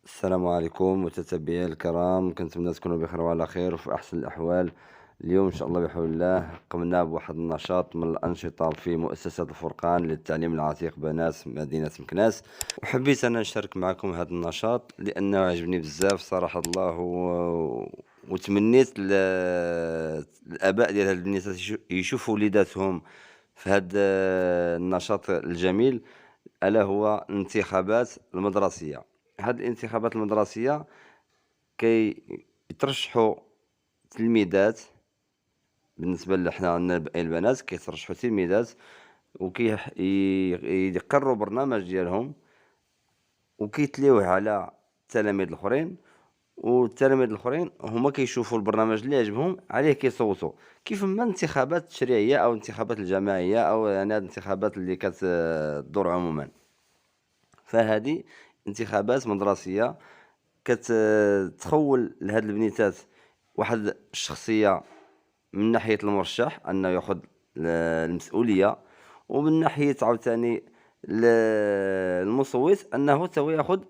السلام عليكم متتبعي الكرام، كنتمنى تكونوا بخير وعلى خير وفي أحسن الأحوال. اليوم إن شاء الله بحول الله قمنا بواحد النشاط من الأنشطة في مؤسسة الفرقان للتعليم العتيق بنات مدينة مكناس، وحبيت أنا نشارك معكم هذا النشاط لأنه عجبني بزاف صراحة الله وتمنيت الآباء ديال هاد البنيات يشوفوا وليداتهم في هذا النشاط الجميل، ألا هو الانتخابات المدرسية. هاد الانتخابات المدرسية يترشحوا تلميذات. بالنسبة لحنا عندنا البنات كيترشحوا تلميذات يقروا برنامج ديالهم وكيتليوه على التلاميذ الاخرين، والتلاميذ الاخرين هما كيشوفوا البرنامج اللي عجبهم عليه كيصوتوا، كيف ما الانتخابات التشريعيه او الانتخابات الجماعيه او يعني هاد الانتخابات اللي كتدور عموما. فهذه انتخابات مدرسيه كتخول لهاد البنيتات واحد الشخصيه، من ناحيه المرشح انه ياخذ المسؤوليه، ومن ناحيه عاوتاني المصوت انه تو ياخذ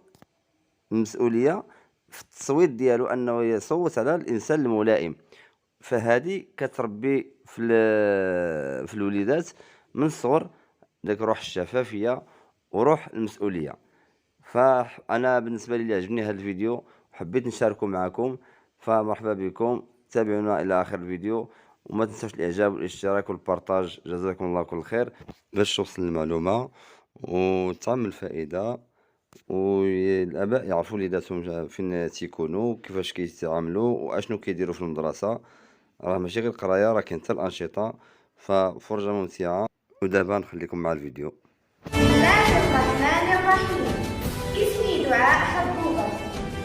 المسؤوليه في التصويت ديالو، انه يصوت على الانسان الملائم. فهذه كتربي في الوليدات من الصغر داك روح الشفافيه وروح المسؤوليه. فانا بالنسبه لي عجبني هذا الفيديو وحبيت نشاركه معكم، فمرحبا بكم، تابعونا الى اخر الفيديو وما تنسوش الاعجاب والاشتراك والبارطاج، جزاكم الله كل خير، باش توصل المعلومه وتعم الفائده، والاباء يعرفوا وليداتهم فين تيكونوا، كيفاش كيتعاملوا واشنو كيديروا في المدرسه. راه ماشي غير القرايه، راه كاين حتى الانشطه، ففرجه ممتعه. ودابا نخليكم مع الفيديو. بسم الله الرحمن الرحيم. اسمي دعاء حبوبة.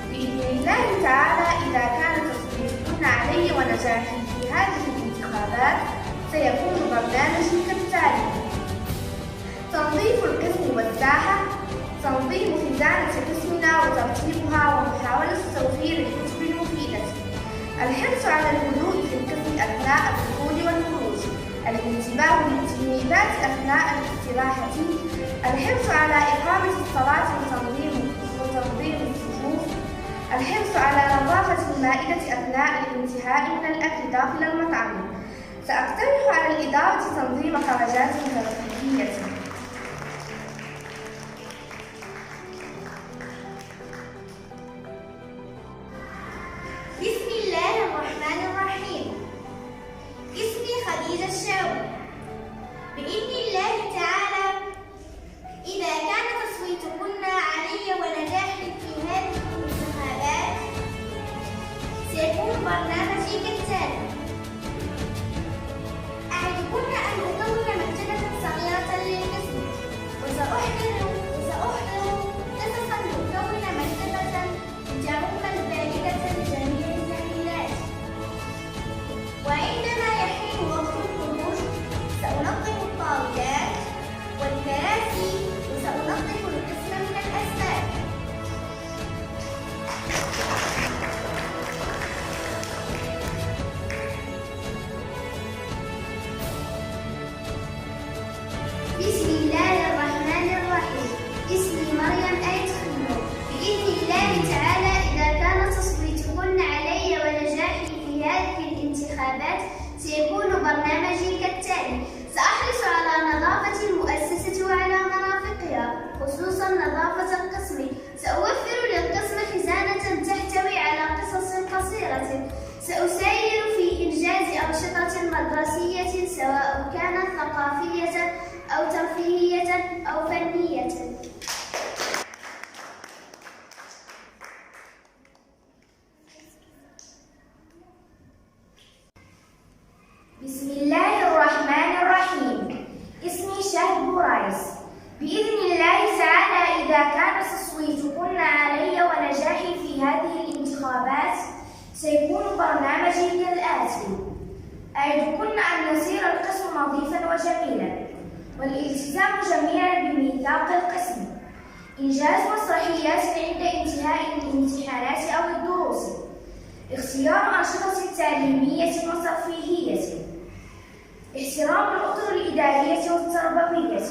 بإذن الله تعالى إذا كان تصويتكن علي ونجاحي في هذه الانتخابات سيكون برنامجي كالتالي: تنظيف القسم والساحة، تنظيم خزانة قسمنا وترتيبها ومحاولة توفير الكتب المفيدة، الحرص على الهدوء في القسم أثناء الدخول والخروج، الانتباه للتلميذات أثناء الاستراحة، الحرص على إقامة الصلاة وتنظيم الصفوف، الحرص على نظافة المائدة أثناء الانتهاء من الأكل داخل المطعم. سأقترح على الإدارة تنظيم خرجات ترفيهية. بسم الله الرحمن الرحيم. اسمي خديجة الشاوي. بإذن الله تعالى إذا كان تصويتكن علي ونجاحي في هذه الانتخابات سيكون برنامجي كالتالي: أعدكن أن أكون مكتبة صغيرة للقسم، وسأحضر قصصا لأكون مكتبة تعم الفائدة لجميع الزميلات. وعندما يحين وقت الخروج سأنظف الطاولات والكراسي وسأنظف القسم من الأسفل. بسم الله الرحمن الرحيم. اسمي مريم آية خنو. بإذن الله تعالى إذا كان تصويتكن علي ونجاحي في هذه الانتخابات سيكون برنامجي كالتالي: سأحرص على نظافة المؤسسة وعلى مرافقها، خصوصا نظافة القسم. سأوفر للقسم خزانة تحتوي على قصص قصيرة. سأساير في إنجاز أنشطة مدرسية سواء كانت ثقافية أو ترفيهية أو فنية. بسم الله الرحمن الرحيم. اسمي شهد بورايس. بإذن الله تعالى إذا كان تصويتكن علي ونجاحي في هذه الانتخابات سيكون برنامجي كالآتي: أعدكن أن يصير القسم نظيفا وجميلا، والالتزام جميعا بميثاق القسم، إنجاز مسرحيات عند انتهاء الامتحانات أو الدروس، اختيار أنشطة تعليمية وترفيهية، احترام الأطر الإدارية والتربوية،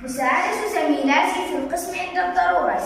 مساعدة زميلاتي في القسم عند الضرورة،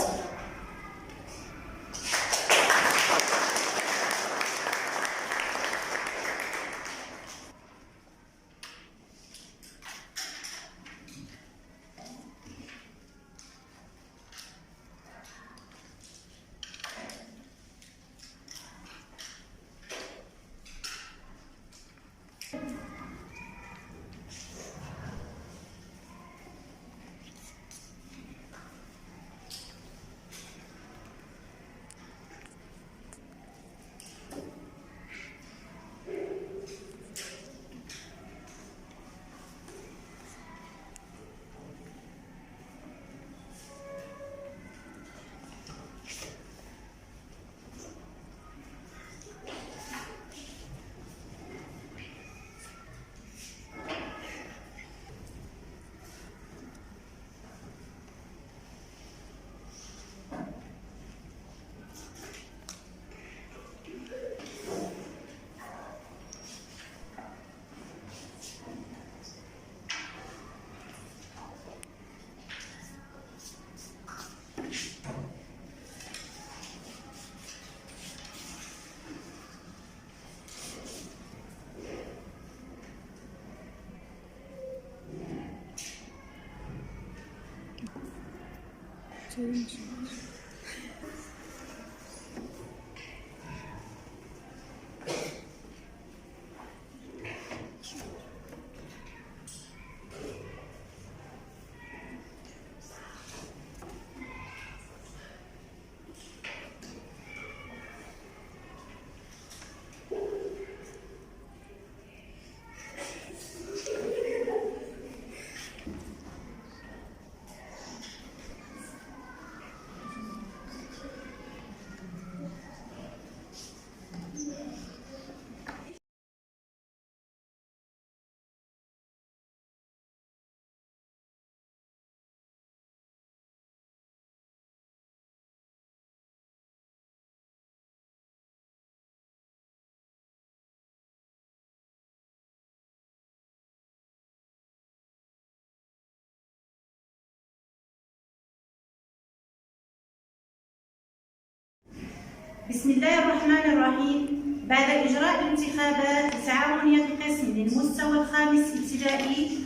بسم الله الرحمن الرحيم. بعد إجراء الانتخابات التعاونية القسم للمستوى الخامس ابتدائي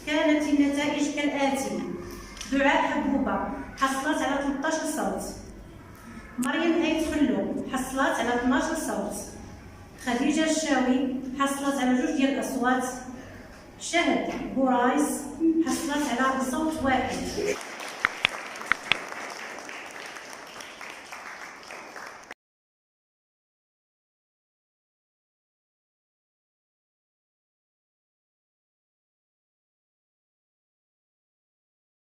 كانت النتائج كالآتي: دعاء حبوبة حصلت على 13 صوت، مريم أيت خلو حصلت على 12 صوت، خديجة الشاوي حصلت على 2 ديال الأصوات، شهد بورايس حصلت على صوت واحد.